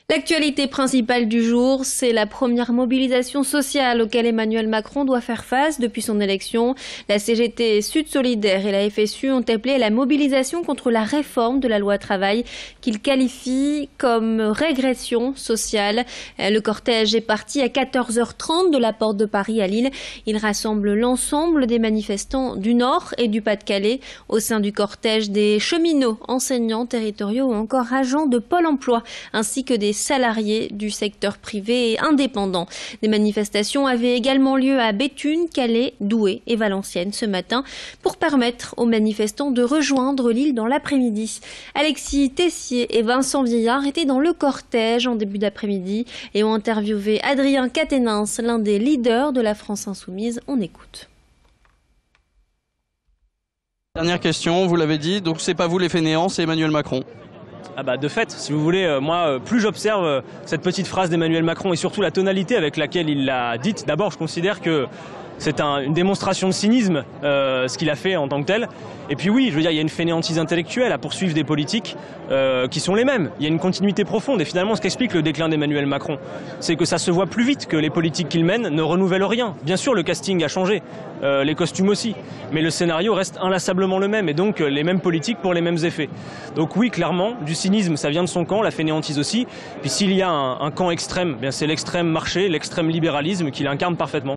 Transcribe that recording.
L'actualité principale du jour, c'est la première mobilisation sociale auquel Emmanuel Macron doit faire face depuis son élection. La CGT Sud Solidaire et la FSU ont appelé à la mobilisation contre la réforme de la loi travail qu'ils qualifient comme régression sociale. Le cortège est parti à 14h30 de la porte de Paris à Lille. Il rassemble l'ensemble des manifestants du Nord et du Pas-de-Calais. Au sein du cortège, des cheminots, enseignants territoriaux ou encore agents de Pôle emploi, ainsi que des salariés du secteur privé et indépendant. Des manifestations avaient également lieu à Béthune, Calais, Douai et Valenciennes ce matin pour permettre aux manifestants de rejoindre l'île dans l'après-midi. Alexis Tessier et Vincent Vieillard étaient dans le cortège en début d'après-midi et ont interviewé Adrien Quatennens, l'un des leaders de la France Insoumise. On écoute. Dernière question, vous l'avez dit, donc c'est pas vous les fainéants, c'est Emmanuel Macron. Ah bah de fait, si vous voulez, moi, plus j'observe cette petite phrase d'Emmanuel Macron et surtout la tonalité avec laquelle il l'a dite, d'abord je considère que c'est une démonstration de cynisme, ce qu'il a fait en tant que tel. Et puis oui, je veux dire, il y a une fainéantise intellectuelle à poursuivre des politiques qui sont les mêmes. Il y a une continuité profonde. Et finalement, ce qu'explique le déclin d'Emmanuel Macron, c'est que ça se voit plus vite que les politiques qu'il mène ne renouvellent rien. Bien sûr, le casting a changé, les costumes aussi. Mais le scénario reste inlassablement le même. Et donc, les mêmes politiques pour les mêmes effets. Donc oui, clairement, du cynisme, ça vient de son camp, la fainéantise aussi. Puis s'il y a un camp extrême, bien c'est l'extrême marché, l'extrême libéralisme qu'il incarne parfaitement.